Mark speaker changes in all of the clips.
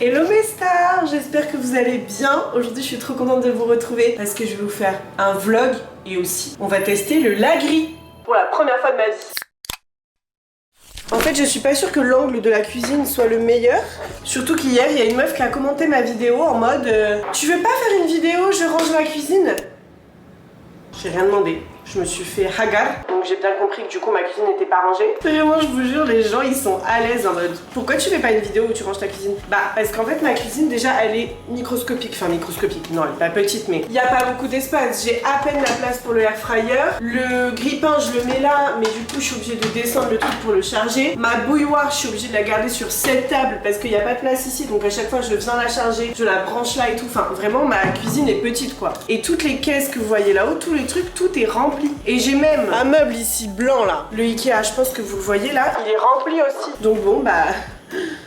Speaker 1: Hello mes stars, j'espère que vous allez bien. Aujourd'hui je suis trop contente de vous retrouver parce que je vais vous faire un vlog et aussi on va tester le lagri pour la première fois de ma vie. En fait je suis pas sûre que l'angle de la cuisine soit le meilleur. Surtout qu'hier il y a une meuf qui a commenté ma vidéo en mode tu veux pas faire une vidéo, je range ma cuisine? J'ai rien demandé. Je me suis fait hagar, donc j'ai bien compris que du coup ma cuisine n'était pas rangée. Vraiment, je vous jure, les gens ils sont à l'aise en mode pourquoi tu fais pas une vidéo où tu ranges ta cuisine? Bah parce qu'en fait ma cuisine déjà elle est microscopique, enfin microscopique, non elle est pas petite mais il n'y a pas beaucoup d'espace, j'ai à peine la place pour le air fryer. Le grille-pain je le mets là mais du coup je suis obligée de descendre le truc pour le charger. Ma bouilloire je suis obligée de la garder sur cette table parce qu'il n'y a pas de place ici, donc à chaque fois je viens la charger, je la branche là et tout, enfin vraiment ma cuisine est petite quoi. Et toutes les caisses que vous voyez là-haut, tous les trucs, tout est rempli. Et j'ai même un meuble ici blanc là, le Ikea, je pense que vous le voyez là, il est rempli aussi. Donc bon bah,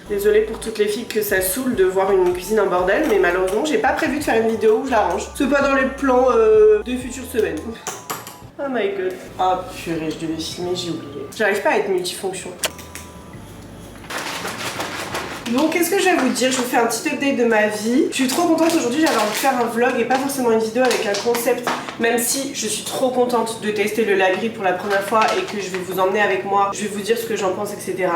Speaker 1: désolée pour toutes les filles que ça saoule de voir une cuisine en bordel, mais malheureusement j'ai pas prévu de faire une vidéo où je la range. C'est pas dans les plans de futures semaines. Oh my god. Oh purée, je devais filmer, j'ai oublié. J'arrive pas à être multifonction. Donc qu'est-ce que je vais vous dire? Je vous fais un petit update de ma vie. Je suis trop contente aujourd'hui, j'avais envie de faire un vlog et pas forcément une vidéo avec un concept. Même si je suis trop contente de tester le lagri pour la première fois et que je vais vous emmener avec moi. Je vais vous dire ce que j'en pense, etc.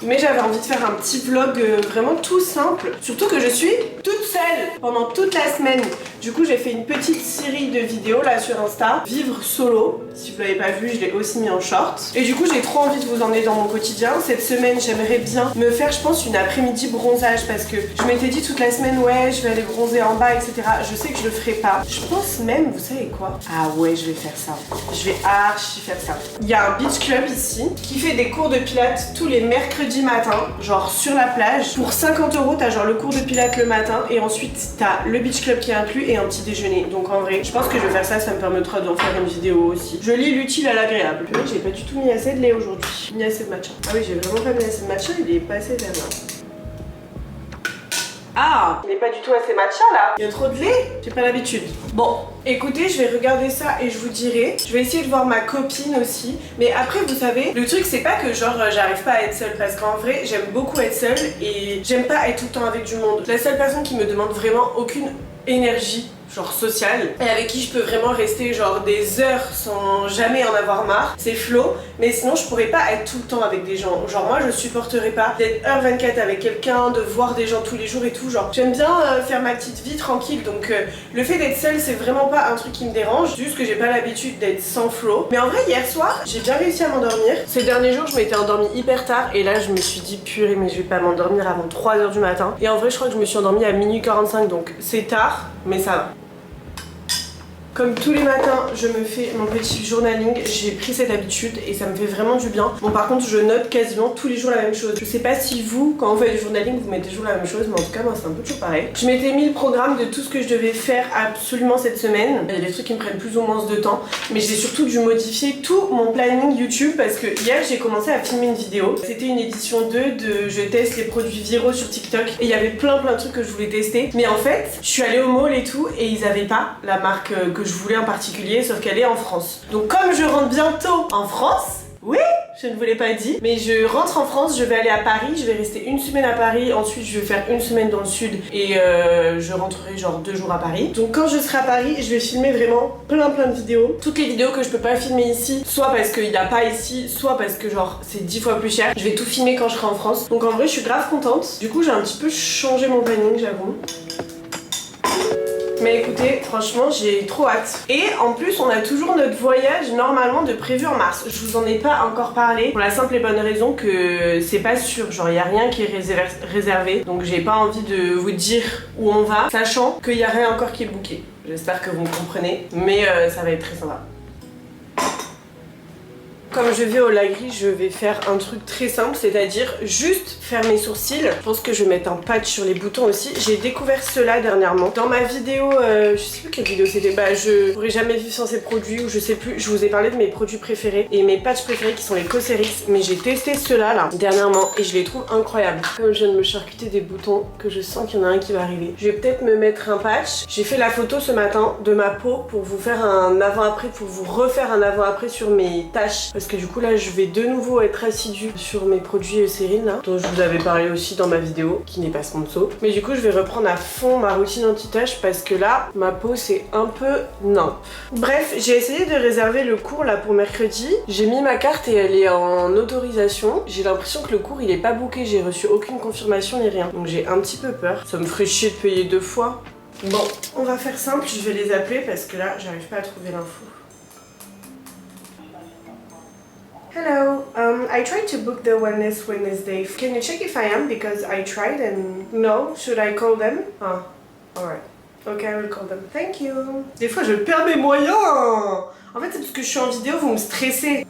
Speaker 1: Mais j'avais envie de faire un petit vlog vraiment tout simple. Surtout que je suis toute seule pendant toute la semaine. Du coup j'ai fait une petite série de vidéos là sur Insta. Vivre solo. Si vous l'avez pas vu, je l'ai aussi mis en short. Et du coup j'ai trop envie de vous emmener dans mon quotidien. Cette semaine j'aimerais bien me faire je pense une après-midi bronzage. Parce que je m'étais dit toute la semaine ouais je vais aller bronzer en bas etc. Je sais que je le ferai pas. Je pense même, vous savez quoi? Ah ouais je vais faire ça. Je vais archi faire ça. Il y a un beach club ici qui fait des cours de pilates tous les mercredis matin, genre sur la plage. Pour 50 € t'as genre le cours de pilates le matin et ensuite t'as le beach club qui est inclus et un petit déjeuner. Donc en vrai je pense que je vais faire ça, ça me permettra d'en faire une vidéo aussi. Je lis l'utile à l'agréable. J'ai pas du tout mis assez de lait aujourd'hui, ni assez de matcha. Ah oui j'ai vraiment pas mis assez de matcha, il est passé vers là. Ah, il n'est pas du tout assez matcha là. Il y a trop de lait, j'ai pas l'habitude. Bon, écoutez, je vais regarder ça et je vous dirai. Je vais essayer de voir ma copine aussi. Mais après, vous savez, le truc c'est pas que genre j'arrive pas à être seule. Parce qu'en vrai, j'aime beaucoup être seule et j'aime pas être tout le temps avec du monde. La seule personne qui me demande vraiment aucune énergie genre sociale et avec qui je peux vraiment rester genre des heures sans jamais en avoir marre, c'est Flo. Mais sinon je pourrais pas être tout le temps avec des gens. Genre moi je supporterais pas d'être H24 avec quelqu'un, de voir des gens tous les jours et tout. Genre j'aime bien faire ma petite vie tranquille. Donc le fait d'être seule c'est vraiment pas un truc qui me dérange. Juste que j'ai pas l'habitude d'être sans Flo. Mais en vrai hier soir j'ai bien réussi à m'endormir. Ces derniers jours je m'étais endormie hyper tard et là je me suis dit purée mais je vais pas m'endormir avant 3 h du matin. Et en vrai je crois que je me suis endormie à minuit 45 donc c'est tard mais ça va. Comme tous les matins, je me fais mon petit journaling, j'ai pris cette habitude et ça me fait vraiment du bien. Bon par contre, je note quasiment tous les jours la même chose. Je sais pas si vous, quand vous faites du journaling, vous mettez toujours la même chose, mais en tout cas moi c'est un peu toujours pareil. Je m'étais mis le programme de tout ce que je devais faire absolument cette semaine. Il y a des trucs qui me prennent plus ou moins de temps, mais j'ai surtout dû modifier tout mon planning YouTube parce que hier j'ai commencé à filmer une vidéo. C'était une édition 2 de je teste les produits viraux sur TikTok et il y avait plein de trucs que je voulais tester. Mais en fait, je suis allée au mall et tout et ils avaient pas la marque que je voulais en particulier, sauf qu'elle est en France. Donc comme je rentre bientôt en France, oui, je ne vous l'ai pas dit, mais je rentre en France, je vais aller à Paris, je vais rester une semaine à Paris, ensuite je vais faire une semaine dans le sud et je rentrerai genre 2 jours à Paris. Donc quand je serai à Paris, je vais filmer vraiment plein de vidéos. Toutes les vidéos que je peux pas filmer ici, soit parce qu'il n'y a pas ici, soit parce que genre c'est 10 fois plus cher. Je vais tout filmer quand je serai en France. Donc en vrai je suis grave contente. Du coup j'ai un petit peu changé mon planning, j'avoue. Mais écoutez, franchement, j'ai trop hâte. Et en plus, on a toujours notre voyage normalement de prévu en mars. Je vous en ai pas encore parlé pour la simple et bonne raison que c'est pas sûr. Genre, il y a rien qui est réservé. Donc, j'ai pas envie de vous dire où on va, sachant qu'il y a rien encore qui est booké. J'espère que vous me comprenez. Mais ça va être très sympa. Comme je vais au lagri, je vais faire un truc très simple, c'est-à-dire juste faire mes sourcils. Je pense que je vais mettre un patch sur les boutons aussi. J'ai découvert cela dernièrement. Dans ma vidéo, je sais plus quelle vidéo c'était, bah je pourrais jamais vivre sans ces produits ou je sais plus. Je vous ai parlé de mes produits préférés et mes patchs préférés qui sont les Cosrx. Mais j'ai testé ceux-là là dernièrement et je les trouve incroyables. Comme je viens de me charcuter des boutons, que je sens qu'il y en a un qui va arriver. Je vais peut-être me mettre un patch. J'ai fait la photo ce matin de ma peau pour vous faire un avant-après, pour vous refaire un avant-après sur mes taches. Parce parce que du coup là je vais de nouveau être assidue sur mes produits Eucérine là, dont je vous avais parlé aussi dans ma vidéo, qui n'est pas sponsor. Mais du coup je vais reprendre à fond ma routine anti-tache parce que là ma peau c'est un peu nimp. Bref, j'ai essayé de réserver le cours là pour mercredi. J'ai mis ma carte et elle est en autorisation. J'ai l'impression que le cours il est pas booké, j'ai reçu aucune confirmation ni rien. Donc j'ai un petit peu peur. Ça me ferait chier de payer 2 fois. Bon, on va faire simple, je vais les appeler parce que là j'arrive pas à trouver l'info. Hello, I tried to book the Wellness Wednesday. Can you check if I am? Because I tried and... No? Should I call them? Ah, alright. Okay, I will call them. Thank you. Des fois, je perds mes moyens. En fait, c'est parce que je suis en vidéo, vous me stressez.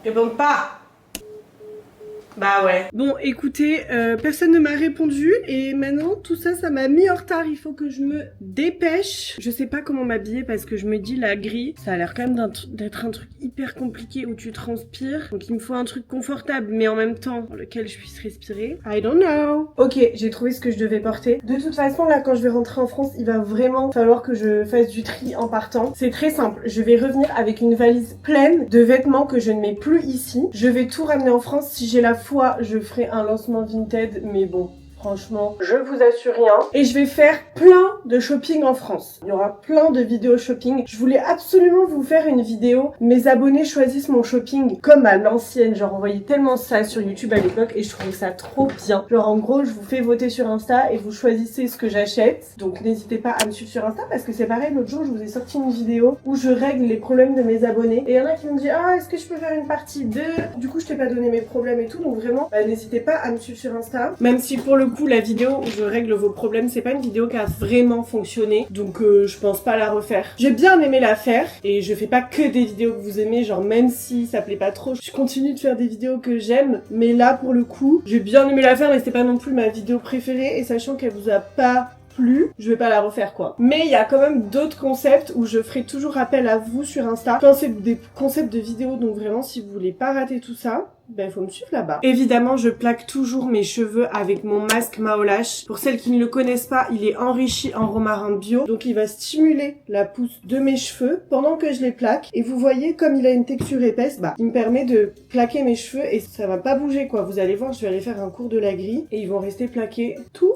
Speaker 1: Répondez pas. Bah ouais. Bon, écoutez, personne ne m'a répondu et maintenant tout ça, ça m'a mis en retard. Il faut que je me dépêche. Je sais pas comment m'habiller parce que je me dis la grille, ça a l'air quand même d'être un truc hyper compliqué où tu transpires. Donc il me faut un truc confortable mais en même temps dans lequel je puisse respirer. I don't know. Ok, j'ai trouvé ce que je devais porter. De toute façon, là, quand je vais rentrer en France, il va vraiment falloir que je fasse du tri en partant. C'est très simple. Je vais revenir avec une valise pleine de vêtements que je ne mets plus ici. Je vais tout ramener en France. Si j'ai la fois, je ferai un lancement Vinted, mais bon, franchement, je vous assure rien. Et je vais faire plein de shopping en France. Il y aura plein de vidéos shopping. Je voulais absolument vous faire une vidéo. Mes abonnés choisissent mon shopping comme à l'ancienne. Genre, on voyait tellement ça sur YouTube à l'époque et je trouvais ça trop bien. Genre, en gros, je vous fais voter sur Insta et vous choisissez ce que j'achète. Donc, n'hésitez pas à me suivre sur Insta parce que c'est pareil. L'autre jour, je vous ai sorti une vidéo où je règle les problèmes de mes abonnés. Et il y en a qui me disent, ah, est-ce que je peux faire une partie 2? Du coup, je t'ai pas donné mes problèmes et tout. Donc, vraiment, n'hésitez pas à me suivre sur Insta. Même si pour le coup, la vidéo où je règle vos problèmes, c'est pas une vidéo qui a vraiment fonctionné, donc je pense pas la refaire. J'ai bien aimé la faire et je fais pas que des vidéos que vous aimez, genre même si ça plaît pas trop, je continue de faire des vidéos que j'aime, mais là pour le coup, j'ai bien aimé la faire mais c'était pas non plus ma vidéo préférée et sachant qu'elle vous a pas plu, je vais pas la refaire quoi. Mais il y a quand même d'autres concepts où je ferai toujours appel à vous sur Insta. Quand c'est des concepts de vidéos, donc vraiment si vous voulez pas rater tout ça, ben faut me suivre là-bas. Évidemment, je plaque toujours mes cheveux avec mon masque Maolash. Pour celles qui ne le connaissent pas, il est enrichi en romarin bio, donc il va stimuler la pousse de mes cheveux pendant que je les plaque. Et vous voyez, comme il a une texture épaisse, bah il me permet de plaquer mes cheveux et ça va pas bouger quoi. Vous allez voir, je vais aller faire un cours de la grille et ils vont rester plaqués tout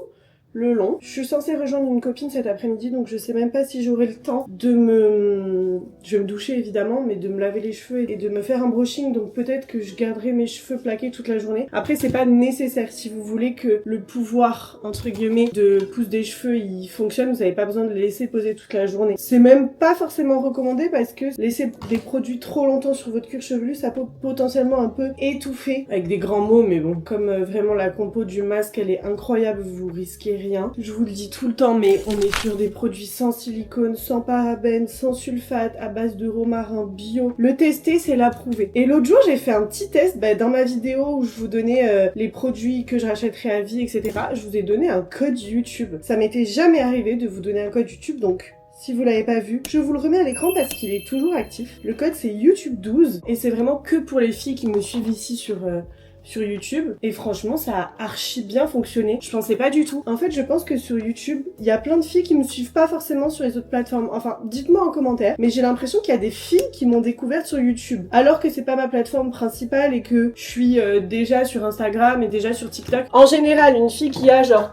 Speaker 1: le long. Je suis censée rejoindre une copine cet après-midi, donc je sais même pas si j'aurai le temps de me... Je vais me doucher évidemment, mais de me laver les cheveux et de me faire un brushing, donc peut-être que je garderai mes cheveux plaqués toute la journée. Après, c'est pas nécessaire. Si vous voulez que le pouvoir, entre guillemets, de pousse des cheveux, il fonctionne, vous avez pas besoin de les laisser poser toute la journée. C'est même pas forcément recommandé parce que laisser des produits trop longtemps sur votre cuir chevelu, ça peut potentiellement un peu étouffer, avec des grands mots, mais bon, comme vraiment la compo du masque, elle est incroyable, vous risquez rien. Je vous le dis tout le temps, mais on est sur des produits sans silicone, sans parabènes, sans sulfate, à base de romarin bio. Le tester, c'est l'approuver. Et l'autre jour, j'ai fait un petit test dans ma vidéo où je vous donnais les produits que je rachèterais à vie, etc. Je vous ai donné un code YouTube. Ça m'était jamais arrivé de vous donner un code YouTube, donc... Si vous l'avez pas vu, je vous le remets à l'écran parce qu'il est toujours actif. Le code c'est YouTube 12 et c'est vraiment que pour les filles qui me suivent ici sur YouTube et franchement ça a archi bien fonctionné. Je pensais pas du tout. En fait je pense que sur YouTube il y a plein de filles qui me suivent pas forcément sur les autres plateformes. Enfin dites-moi en commentaire, mais j'ai l'impression qu'il y a des filles qui m'ont découverte sur YouTube alors que c'est pas ma plateforme principale et que je suis déjà sur Instagram et déjà sur TikTok. En général une fille qui a genre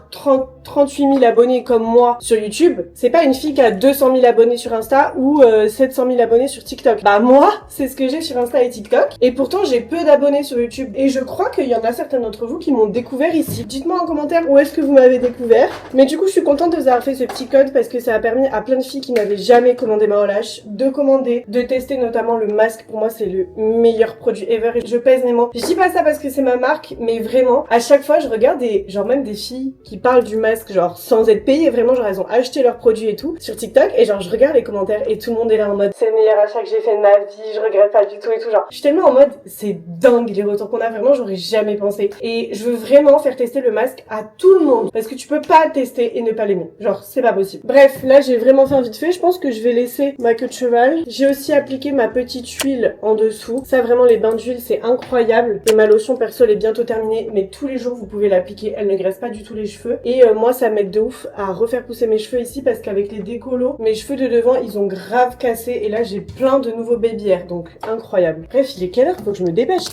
Speaker 1: 38 000 abonnés comme moi sur YouTube, c'est pas une fille qui a 200 000 abonnés sur Insta ou 700 000 abonnés sur TikTok. Bah moi c'est ce que j'ai sur Insta et TikTok et pourtant j'ai peu d'abonnés sur YouTube et je crois qu'il y en a certains d'entre vous qui m'ont découvert ici. Dites-moi en commentaire où est-ce que vous m'avez découvert. Mais du coup, je suis contente de vous avoir fait ce petit code parce que ça a permis à plein de filles qui n'avaient jamais commandé Maolash de commander, de tester notamment le masque. Pour moi, c'est le meilleur produit ever et je pèse mes mots. Je dis pas ça parce que c'est ma marque, mais vraiment, à chaque fois, je regarde genre même des filles qui parlent du masque, genre sans être payées, vraiment, genre elles ont acheté leurs produits et tout sur TikTok et genre je regarde les commentaires et tout le monde est là en mode c'est le meilleur achat que j'ai fait de ma vie, je regrette pas du tout et tout. Genre, je suis tellement en mode c'est dingue les retours qu'on a, vraiment, genre j'aurais jamais pensé. Et je veux vraiment faire tester le masque à tout le monde. Parce que tu peux pas le tester et ne pas l'aimer. Genre, c'est pas possible. Bref, là, j'ai vraiment fait un vite fait. Je pense que je vais laisser ma queue de cheval. J'ai aussi appliqué ma petite huile en dessous. Ça, vraiment, les bains d'huile, c'est incroyable. Et ma lotion perso, elle est bientôt terminée. Mais tous les jours, vous pouvez l'appliquer. Elle ne graisse pas du tout les cheveux. Et moi, ça m'aide de ouf à refaire pousser mes cheveux ici. Parce qu'avec les décolos, mes cheveux de devant, ils ont grave cassé. Et là, j'ai plein de nouveaux baby hairs. Donc, incroyable. Bref, il est quelle heure? Faut que je me dépêche.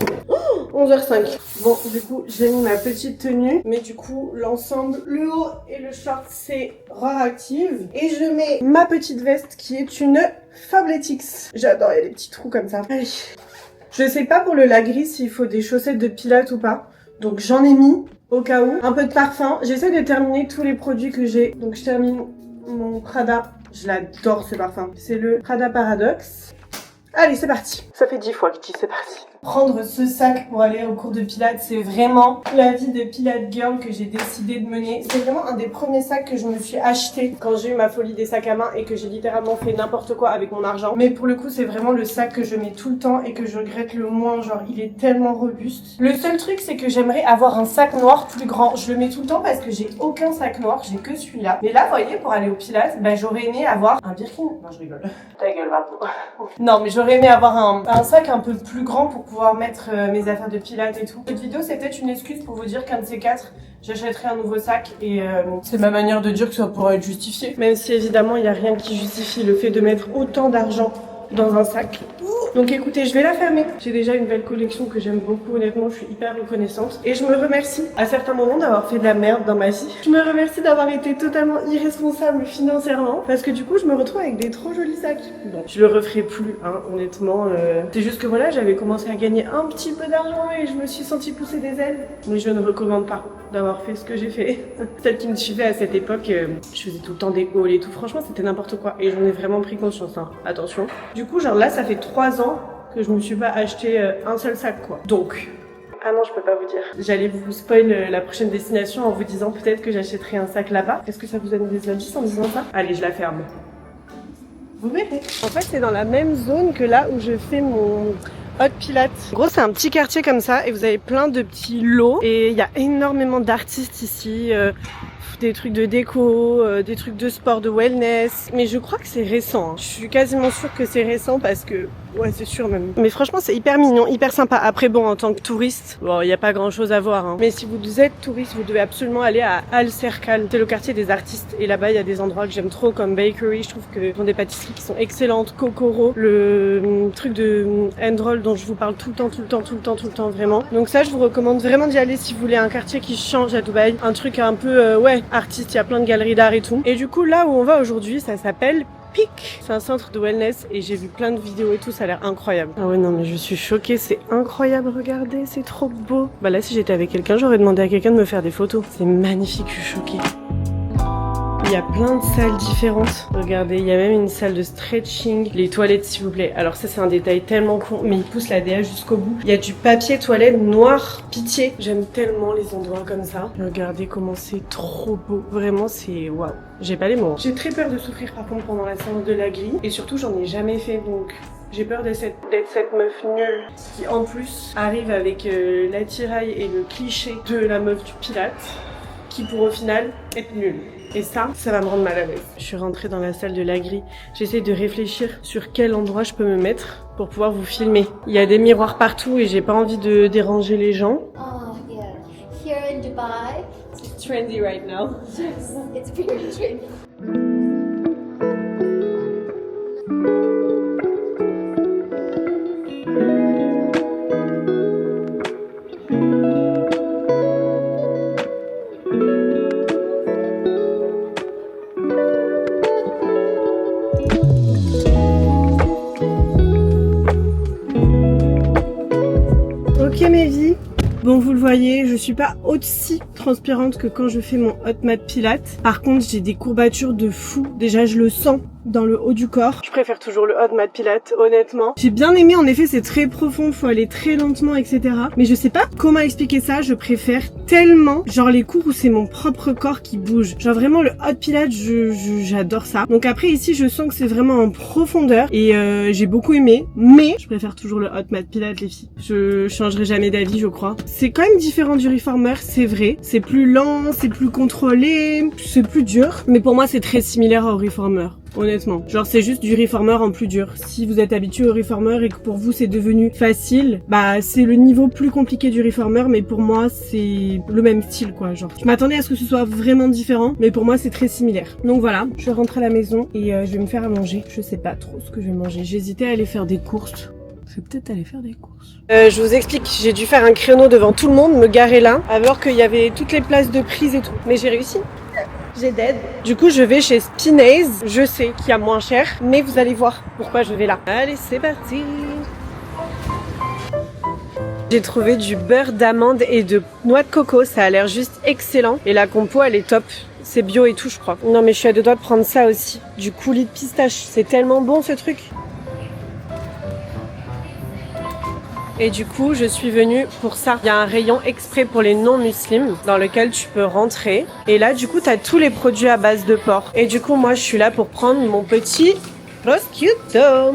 Speaker 1: 11h05. Bon, du coup, j'ai mis ma petite tenue. Mais du coup, l'ensemble, le haut et le short, c'est Roar Active. Et je mets ma petite veste qui est une Fabletics. J'adore, il y a des petits trous comme ça. Allez. Je sais pas pour le lagris s'il faut des chaussettes de pilates ou pas. Donc, j'en ai mis au cas où. Un peu de parfum. J'essaie de terminer tous les produits que j'ai. Donc, je termine mon Prada. Je l'adore ce parfum. C'est le Prada Paradoxe. Allez, c'est parti. Ça fait 10 fois que je dis c'est parti. Prendre ce sac pour aller au cours de pilates, c'est vraiment la vie de Pilates Girl que j'ai décidé de mener. C'est vraiment un des premiers sacs que je me suis acheté quand j'ai eu ma folie des sacs à main et que j'ai littéralement fait n'importe quoi avec mon argent. Mais pour le coup, c'est vraiment le sac que je mets tout le temps et que je regrette le moins. Genre, il est tellement robuste. Le seul truc, c'est que j'aimerais avoir un sac noir plus grand. Je le mets tout le temps parce que j'ai aucun sac noir, j'ai que celui-là. Mais là, vous voyez, pour aller au pilates, ben, j'aurais aimé avoir un Birkin. Non, je rigole. Ta gueule, va. Non, mais j'aurais aimé avoir un sac un peu plus grand pour pouvoir mettre mes affaires de pilates et tout. Cette vidéo, c'était une excuse pour vous dire qu'un de ces quatre, j'achèterai un nouveau sac et c'est ma manière de dire que ça pourrait être justifié. Même si évidemment, il n'y a rien qui justifie le fait de mettre autant d'argent dans un sac. Donc écoutez, je vais la fermer. J'ai déjà une belle collection que j'aime beaucoup, honnêtement, je suis hyper reconnaissante. Et je me remercie à certains moments d'avoir fait de la merde dans ma vie. Je me remercie d'avoir été totalement irresponsable financièrement, parce que du coup, je me retrouve avec des trop jolis sacs. Bon, je le referai plus, hein, honnêtement. C'est juste que voilà, j'avais commencé à gagner un petit peu d'argent et je me suis sentie pousser des ailes. Mais je ne recommande pas d'avoir fait ce que j'ai fait. Celle qui me suivait à cette époque, je faisais tout le temps des hauls et tout. Franchement, c'était n'importe quoi. Et j'en ai vraiment pris conscience, hein. Attention. Du coup, genre là, ça fait 3 ans que je me suis pas acheté un seul sac, quoi. Donc... Ah non, je peux pas vous dire. J'allais vous spoil la prochaine destination en vous disant peut-être que j'achèterai un sac là-bas. Est-ce que ça vous donne des indices en disant ça? Allez, je la ferme. Vous verrez. En fait, c'est dans la même zone que là où je fais mon hot pilates. En gros, c'est un petit quartier comme ça et vous avez plein de petits lots. Et il y a énormément d'artistes ici. Des trucs de déco, des trucs de sport, de wellness. Mais je crois que c'est récent. Hein. Je suis quasiment sûre que c'est récent parce que... Ouais, c'est sûr même. Mais franchement, c'est hyper mignon, hyper sympa. Après, bon, en tant que touriste, bon, il n'y a pas grand chose à voir. Hein. Mais si vous êtes touriste, vous devez absolument aller à Al Serkal. C'est le quartier des artistes. Et là-bas, il y a des endroits que j'aime trop, comme Bakery. Je trouve que sont des pâtisseries qui sont excellentes. Kokoro, le truc de Androll dont je vous parle tout le temps, vraiment. Donc ça, je vous recommande vraiment d'y aller si vous voulez un quartier qui change à Dubaï. Un truc un peu, ouais, artiste. Il y a plein de galeries d'art et tout. Et du coup, là où on va aujourd'hui, ça s'appelle Peak. C'est un centre de wellness et j'ai vu plein de vidéos et tout, ça a l'air incroyable. Ah ouais, non mais je suis choquée, c'est incroyable, regardez, c'est trop beau. Bah là, si j'étais avec quelqu'un, j'aurais demandé à quelqu'un de me faire des photos. C'est magnifique, je suis choquée. Il y a plein de salles différentes. Regardez, il y a même une salle de stretching. Les toilettes, s'il vous plaît. Alors ça, c'est un détail tellement con, mais il pousse la DA jusqu'au bout. Il y a du papier toilette noir. Pitié. J'aime tellement les endroits comme ça. Regardez comment c'est trop beau. Vraiment, c'est waouh. J'ai pas les mots. J'ai très peur de souffrir par contre pendant la séance de la grille. Et surtout, j'en ai jamais fait, donc... J'ai peur d'être cette meuf nulle qui en plus arrive avec l'attirail et le cliché de la meuf du Pilates qui pour au final être nulle. Et ça va me rendre mal à l'aise. Je suis rentrée dans la salle de la grille. J'essaie de réfléchir sur quel endroit je peux me mettre pour pouvoir vous filmer. Il y a des miroirs partout et j'ai pas envie de déranger les gens.
Speaker 2: Oh yeah, here in Dubai,
Speaker 1: It's trendy right now.
Speaker 2: yes, it's very trendy.
Speaker 1: Ok mes vies, bon vous le voyez, je suis pas aussi transpirante que quand je fais mon hot mat pilates. Par contre, j'ai des courbatures de fou. Déjà, je le sens dans le haut du corps. Je préfère toujours le hot mat pilates, honnêtement. J'ai bien aimé, en effet, c'est très profond, faut aller très lentement, etc. Mais je sais pas comment expliquer ça, je préfère tellement, genre les cours où c'est mon propre corps qui bouge. Genre vraiment le hot pilates, j'adore ça. Donc après ici, je sens que c'est vraiment en profondeur et j'ai beaucoup aimé, mais je préfère toujours le hot mat pilates, les filles. Je changerai jamais d'avis, je crois. C'est quand même différent du reformer, c'est vrai. C'est plus lent, c'est plus contrôlé, c'est plus dur. Mais pour moi, c'est très similaire au reformer. Honnêtement, genre c'est juste du reformer en plus dur. Si vous êtes habitué au reformer et que pour vous c'est devenu facile, bah c'est le niveau plus compliqué du reformer, mais pour moi c'est le même style quoi. Genre je m'attendais à ce que ce soit vraiment différent, mais pour moi c'est très similaire. Donc voilà, je rentre à la maison et je vais me faire à manger. Je sais pas trop ce que je vais manger. J'hésitais à aller faire des courses. Je vais peut-être aller faire des courses. Je vous explique, j'ai dû faire un créneau devant tout le monde, me garer là, alors qu'il y avait toutes les places de prise et tout. Mais j'ai réussi. J'ai d'aide. Du coup, je vais chez Spinays. Je sais qu'il y a moins cher, mais vous allez voir pourquoi je vais là. Allez, c'est parti. J'ai trouvé du beurre d'amande et de noix de coco. Ça a l'air juste excellent. Et la compo, elle est top. C'est bio et tout, je crois. Non, mais je suis à deux doigts de prendre ça aussi. Du coulis de pistache. C'est tellement bon, ce truc. Et du coup, je suis venue pour ça. Il y a un rayon exprès pour les non-musulmans dans lequel tu peux rentrer. Et là, du coup, tu as tous les produits à base de porc. Et du coup, moi, je suis là pour prendre mon petit prosciutto.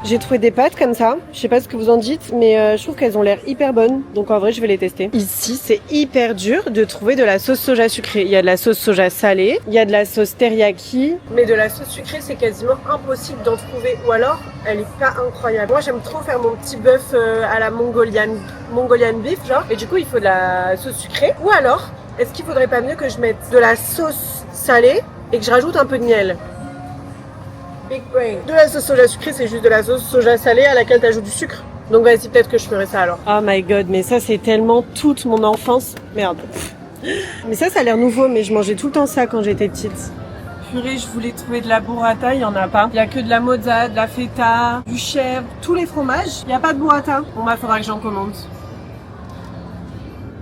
Speaker 1: J'ai trouvé des pâtes comme ça. Je sais pas ce que vous en dites, mais je trouve qu'elles ont l'air hyper bonnes. Donc en vrai, je vais les tester. Ici, c'est hyper dur de trouver de la sauce soja sucrée. Il y a de la sauce soja salée, il y a de la sauce teriyaki. Mais de la sauce sucrée, c'est quasiment impossible d'en trouver. Ou alors, elle est pas incroyable. Moi, j'aime trop faire mon petit bœuf à la Mongolian beef, genre. Et du coup, il faut de la sauce sucrée. Ou alors, est-ce qu'il faudrait pas mieux que je mette de la sauce salée et que je rajoute un peu de miel? Big brain. De la sauce soja sucrée, c'est juste de la sauce soja salée à laquelle t'ajoutes du sucre. Donc vas-y, peut-être que je ferai ça alors. Oh my god, mais ça c'est tellement toute mon enfance. Merde. Mais ça a l'air nouveau, mais je mangeais tout le temps ça quand j'étais petite. Purée, je voulais trouver de la burrata, il y en a pas. Il y a que de la mozza, de la feta, du chèvre, tous les fromages. Il y a pas de burrata. Bon bah faudra que j'en commande.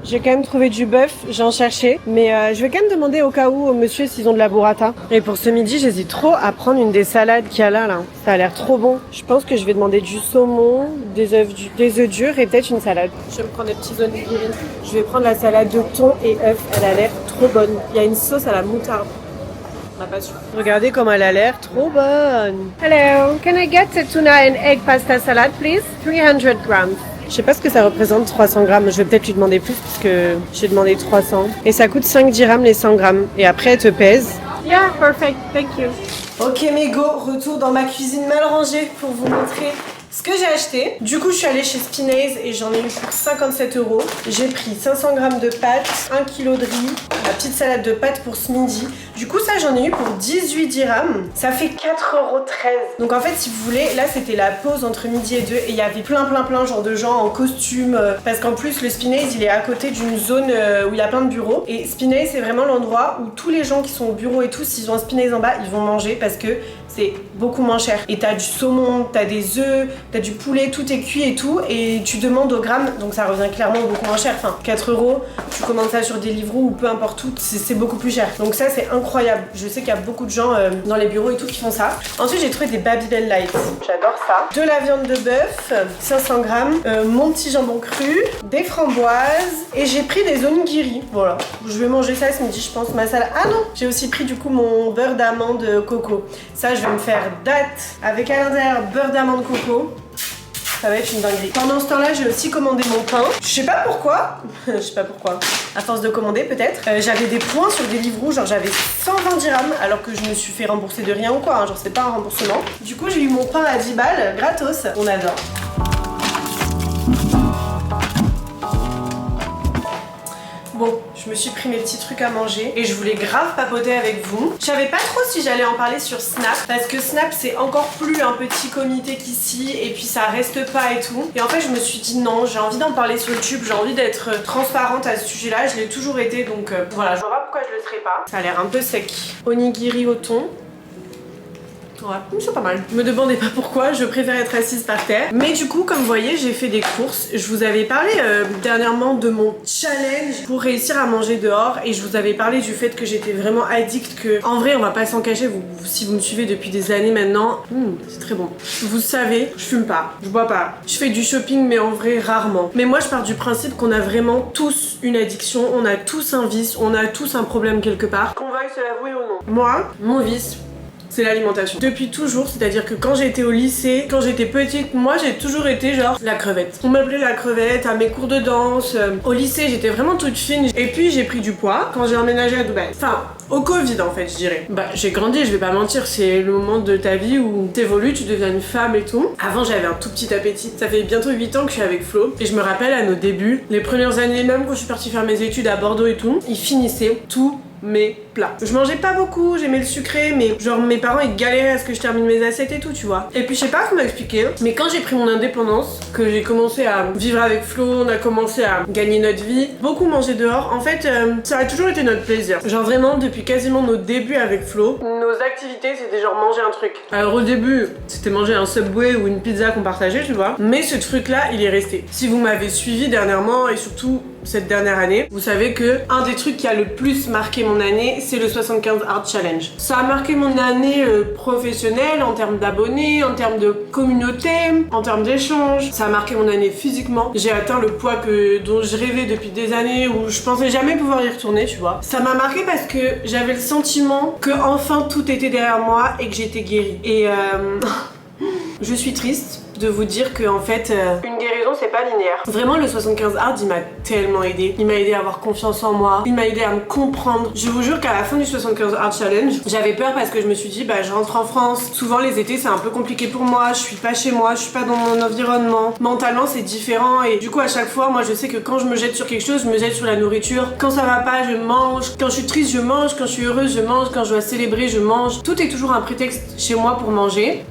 Speaker 1: J'ai quand même trouvé du bœuf, j'en cherchais, mais je vais quand même demander au cas où au monsieur s'ils ont de la burrata. Et pour ce midi, j'hésite trop à prendre une des salades qu'il y a là. Ça a l'air trop bon. Je pense que je vais demander du saumon, des œufs durs et peut-être une salade. Je vais me prendre des petits onigiri. Je vais prendre la salade de thon et œufs, elle a l'air trop bonne. Il y a une sauce à la moutarde. Ma passion. Regardez comme elle a l'air trop bonne. Hello, can I get a tuna and egg pasta salad please? 300 grams. Je sais pas ce que ça représente 300 grammes, je vais peut-être lui demander plus parce que j'ai demandé 300. Et ça coûte 5 dirhams les 100 grammes. Et après elle te pèse. Yeah, perfect, thank you. Ok mes go, retour dans ma cuisine mal rangée pour vous montrer ce que j'ai acheté. Du coup je suis allée chez Spinays et j'en ai eu pour 57 €. J'ai pris 500 grammes de pâtes, 1 kg de riz, la petite salade de pâtes pour ce midi. Du coup ça j'en ai eu pour 18 dirhams. Ça fait 4,13 €. Donc en fait si vous voulez, là c'était la pause entre midi et 2 et il y avait plein genre de gens en costume. Parce qu'en plus le Spinays il est à côté d'une zone où il y a plein de bureaux. Et Spinays c'est vraiment l'endroit où tous les gens qui sont au bureau et tout, s'ils ont un Spinays en bas, ils vont manger parce que c'est beaucoup moins cher. Et t'as du saumon, t'as des œufs, t'as du poulet, tout est cuit et tout. Et tu demandes au gramme, donc ça revient clairement beaucoup moins cher. Enfin, 4 €, tu commandes ça sur Deliveroo ou peu importe où, c'est beaucoup plus cher. Donc ça, c'est incroyable. Je sais qu'il y a beaucoup de gens dans les bureaux et tout qui font ça. Ensuite, j'ai trouvé des Babybel Light. J'adore ça. De la viande de bœuf, 500 grammes, mon petit jambon cru, des framboises et j'ai pris des onigiri. Voilà. Je vais manger ça ce midi, je pense. Ma salade. Ah non, j'ai aussi pris du coup mon beurre d'amande coco. Ça, je vais me faire date avec à l'intérieur beurre d'amande coco. Ça va être une dinguerie. Pendant ce temps-là, j'ai aussi commandé mon pain. Je sais pas pourquoi. Je sais pas pourquoi. À force de commander, peut-être. J'avais des points sur Deliveroo. Genre, j'avais 120 dirhams. Alors que je me suis fait rembourser de rien ou quoi. Hein. Genre, c'est pas un remboursement. Du coup, j'ai eu mon pain à 10 balles. Gratos. On adore. Bon, je me suis pris mes petits trucs à manger et je voulais grave papoter avec vous. Je savais pas trop si j'allais en parler sur Snap parce que Snap c'est encore plus un petit comité qu'ici et puis ça reste pas et tout. Et en fait je me suis dit non, j'ai envie d'en parler sur YouTube, j'ai envie d'être transparente à ce sujet-là, je l'ai toujours été donc voilà, je vois pas pourquoi je le serais pas. Ça a l'air un peu sec. Onigiri au thon. Ouais, c'est pas mal. Me demandez pas pourquoi, je préfère être assise par terre. Mais du coup, comme vous voyez, j'ai fait des courses. Je vous avais parlé dernièrement de mon challenge pour réussir à manger dehors. Et je vous avais parlé du fait que j'étais vraiment addict. Que, en vrai, on va pas s'en cacher, si vous me suivez depuis des années maintenant, c'est très bon. Vous savez, je fume pas, je bois pas. Je fais du shopping, mais en vrai, rarement. Mais moi, je pars du principe qu'on a vraiment tous une addiction, on a tous un vice, on a tous un problème quelque part. Qu'on veuille se l'avouer ou non. Moi, mon vice, c'est l'alimentation. Depuis toujours, c'est-à-dire que quand j'étais au lycée, quand j'étais petite, moi j'ai toujours été genre la crevette. On m'appelait la crevette à mes cours de danse. Au lycée, j'étais vraiment toute fine. Et puis j'ai pris du poids quand j'ai emménagé à Dubaï. Enfin, au Covid en fait, je dirais. Bah, j'ai grandi, je vais pas mentir, c'est le moment de ta vie où t'évolues, tu deviens une femme et tout. Avant, j'avais un tout petit appétit. Ça fait bientôt 8 ans que je suis avec Flo. Et je me rappelle à nos débuts, les premières années, même quand je suis partie faire mes études à Bordeaux et tout, ils finissaient tout mes plats. Je mangeais pas beaucoup, j'aimais le sucré, mais genre mes parents ils galéraient à ce que je termine mes assiettes et tout, tu vois. Et puis je sais pas comment expliquer, mais quand j'ai pris mon indépendance, que j'ai commencé à vivre avec Flo, on a commencé à gagner notre vie, beaucoup manger dehors, en fait ça a toujours été notre plaisir. Genre vraiment depuis quasiment nos débuts avec Flo, nos activités c'était genre manger un truc. Alors au début c'était manger un Subway ou une pizza qu'on partageait, tu vois, mais ce truc là il est resté. Si vous m'avez suivi dernièrement et surtout cette dernière année, vous savez que un des trucs qui a le plus marqué mon année, c'est le 75 Hard Challenge. Ça a marqué mon année professionnelle en termes d'abonnés, en termes de communauté, en termes d'échanges. Ça a marqué mon année physiquement. J'ai atteint le poids dont je rêvais depuis des années, où je pensais jamais pouvoir y retourner, tu vois. Ça m'a marqué parce que j'avais le sentiment que enfin tout était derrière moi et que j'étais guérie. Et je suis triste de vous dire que en fait une guérison c'est pas linéaire. Vraiment le 75 hard il m'a tellement aidé. Il m'a aidé à avoir confiance en moi, il m'a aidé à me comprendre. Je vous jure qu'à la fin du 75 hard challenge, j'avais peur parce que je me suis dit bah je rentre en France. Souvent les étés c'est un peu compliqué pour moi, je suis pas chez moi, je suis pas dans mon environnement. Mentalement c'est différent et du coup à chaque fois moi je sais que quand je me jette sur quelque chose, je me jette sur la nourriture. Quand ça va pas, je mange. Quand je suis triste, je mange. Quand je suis heureuse, je mange. Quand je dois célébrer, je mange. Tout est toujours un prétexte chez moi pour manger.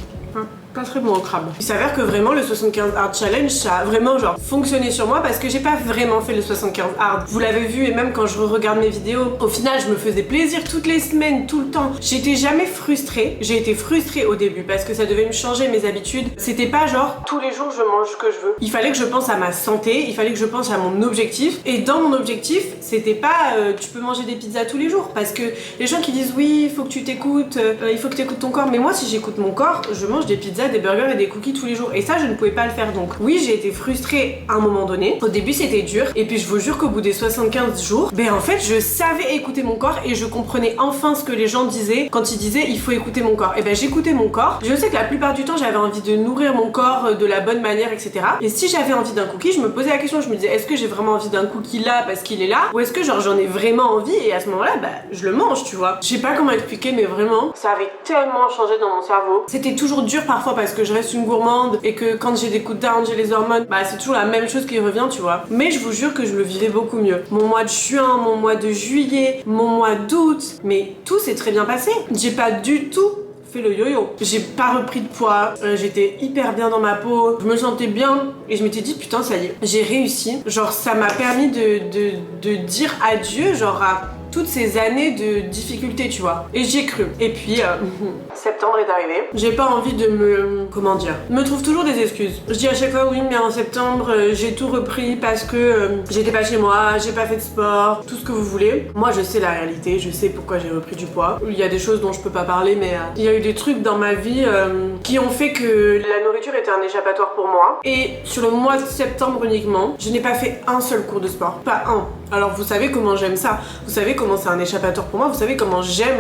Speaker 1: Pas très bon au crabe. Il s'avère que vraiment le 75 hard challenge ça a vraiment genre fonctionné sur moi parce que j'ai pas vraiment fait le 75 hard. Vous l'avez vu et même quand je regarde mes vidéos, au final je me faisais plaisir toutes les semaines, tout le temps. J'étais jamais frustrée. J'ai été frustrée au début parce que ça devait me changer mes habitudes. C'était pas genre tous les jours je mange ce que je veux. Il fallait que je pense à ma santé, il fallait que je pense à mon objectif et dans mon objectif c'était pas tu peux manger des pizzas tous les jours parce que les gens qui disent oui il faut que tu t'écoutes, il faut que tu écoutes ton corps mais moi si j'écoute mon corps je mange des pizzas, des burgers et des cookies tous les jours et ça je ne pouvais pas le faire donc oui j'ai été frustrée à un moment donné. Au début c'était dur et puis je vous jure qu'au bout des 75 jours ben en fait je savais écouter mon corps et je comprenais enfin ce que les gens disaient quand ils disaient il faut écouter mon corps et ben j'écoutais mon corps. Je sais que la plupart du temps j'avais envie de nourrir mon corps de la bonne manière etc et si j'avais envie d'un cookie je me posais la question, je me disais est-ce que j'ai vraiment envie d'un cookie là parce qu'il est là ou est-ce que genre j'en ai vraiment envie et à ce moment là bah je le mange tu vois. Je sais pas comment expliquer mais vraiment ça avait tellement changé dans mon cerveau. C'était toujours dur parfois parce que je reste une gourmande et que quand j'ai des coups de down, j'ai les hormones, bah c'est toujours la même chose qui revient, tu vois. Mais je vous jure que je le vivais beaucoup mieux. Mon mois de juin, mon mois de juillet, mon mois d'août, mais tout s'est très bien passé. J'ai pas du tout fait le yo-yo. J'ai pas repris de poids, j'étais hyper bien dans ma peau, je me sentais bien et je m'étais dit putain ça y est, j'ai réussi. Genre ça m'a permis de dire adieu genre à toutes ces années de difficultés, tu vois. Et j'y ai cru. Et puis, septembre est arrivé. J'ai pas envie de comment dire, me trouve toujours des excuses. Je dis à chaque fois oui, mais en septembre, j'ai tout repris parce que j'étais pas chez moi, j'ai pas fait de sport, tout ce que vous voulez. Moi, je sais la réalité, je sais pourquoi j'ai repris du poids. Il y a des choses dont je peux pas parler, mais il y a eu des trucs dans ma vie qui ont fait que la nourriture était un échappatoire pour moi. Et sur le mois de septembre uniquement, je n'ai pas fait un seul cours de sport. Pas un. Alors vous savez comment j'aime ça. Vous savez comment c'est un échappatoire pour moi. Vous savez comment j'aime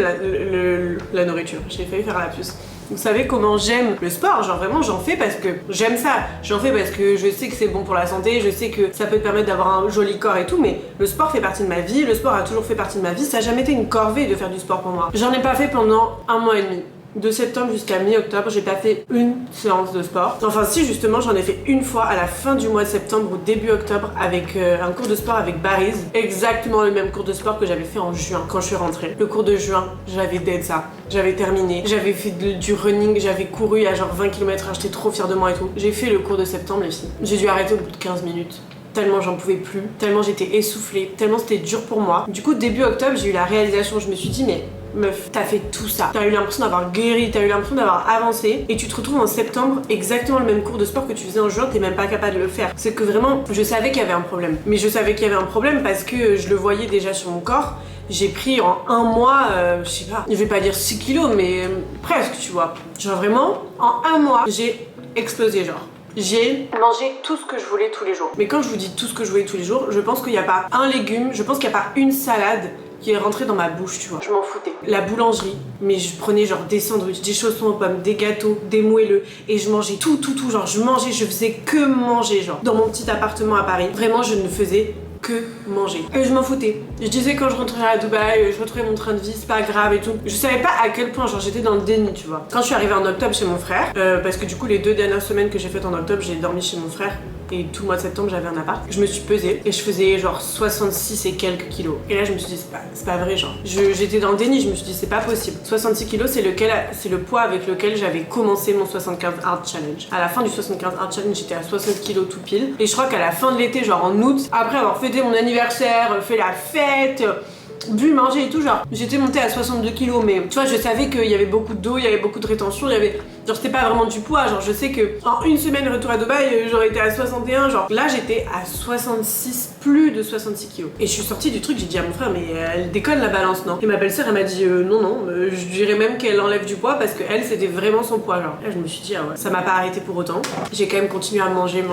Speaker 1: la nourriture. J'ai failli faire la puce. Vous savez comment j'aime le sport. Genre vraiment j'en fais parce que j'aime ça. J'en fais parce que je sais que c'est bon pour la santé. Je sais que ça peut te permettre d'avoir un joli corps et tout. Mais le sport fait partie de ma vie. Le sport a toujours fait partie de ma vie. Ça n'a jamais été une corvée de faire du sport pour moi. J'en ai pas fait pendant 1 mois et demi. De septembre jusqu'à mi-octobre, j'ai pas fait une séance de sport. Enfin si, justement, j'en ai fait une fois à la fin du mois de septembre ou début octobre avec un cours de sport avec Bariz. Exactement le même cours de sport que j'avais fait en juin quand je suis rentrée. Le cours de juin, j'avais dead ça. J'avais terminé. J'avais fait du running, j'avais couru à genre 20 km/h, j'étais trop fière de moi et tout. J'ai fait le cours de septembre, les filles. J'ai dû arrêter au bout de 15 minutes. Tellement j'en pouvais plus, tellement j'étais essoufflée, tellement c'était dur pour moi. Du coup, début octobre, j'ai eu la réalisation, je me suis dit mais meuf, t'as fait tout ça. T'as eu l'impression d'avoir guéri, t'as eu l'impression d'avoir avancé et tu te retrouves en septembre exactement le même cours de sport que tu faisais en juin, t'es même pas capable de le faire. C'est que vraiment, je savais qu'il y avait un problème. Mais je savais qu'il y avait un problème parce que je le voyais déjà sur mon corps. J'ai pris en un mois, je sais pas, je vais pas dire 6 kilos, mais presque, tu vois. Genre vraiment, en un mois, j'ai explosé, genre. J'ai mangé tout ce que je voulais tous les jours. Mais quand je vous dis tout ce que je voulais tous les jours, je pense qu'il n'y a pas un légume, je pense qu'il n'y a pas une salade qui est rentrée dans ma bouche, tu vois. Je m'en foutais. La boulangerie, mais je prenais genre des sandwichs, des chaussons aux pommes, des gâteaux, des moelleux, et je mangeais tout, genre je mangeais, je faisais que manger, genre. Dans mon petit appartement à Paris, vraiment je ne faisais que manger. Et je m'en foutais. Je disais quand je rentrais à Dubaï, je retrouvais mon train de vie, c'est pas grave et tout. Je savais pas à quel point, genre j'étais dans le déni, tu vois. Quand je suis arrivée en octobre chez mon frère, parce que du coup les 2 dernières semaines que j'ai faites en octobre, j'ai dormi chez mon frère. Et tout le mois de septembre j'avais un appart. Je me suis pesée et je faisais genre 66 et quelques kilos. Et là je me suis dit c'est pas vrai, genre. J'étais dans le déni, je me suis dit c'est pas possible. 66 kilos c'est le poids avec lequel j'avais commencé mon 75 Hard Challenge. À la fin du 75 Hard Challenge j'étais à 60 kilos tout pile. Et je crois qu'à la fin de l'été, genre en août, après avoir fêté mon anniversaire, fait la fête, bu, manger et tout, genre j'étais montée à 62 kilos, mais tu vois je savais qu'il y avait beaucoup d'eau, il y avait beaucoup de rétention, il y avait genre c'était pas vraiment du poids, genre je sais que en une semaine retour à Dubaï j'aurais été à 61, genre là j'étais à 66, plus de 66 kilos. Et je suis sortie du truc, j'ai dit à mon frère mais elle déconne la balance, non? Et ma belle-sœur elle m'a dit non, je dirais même qu'elle enlève du poids parce que elle c'était vraiment son poids, genre. Là je me suis dit ah ouais, ça m'a pas arrêté pour autant. J'ai quand même continué à manger,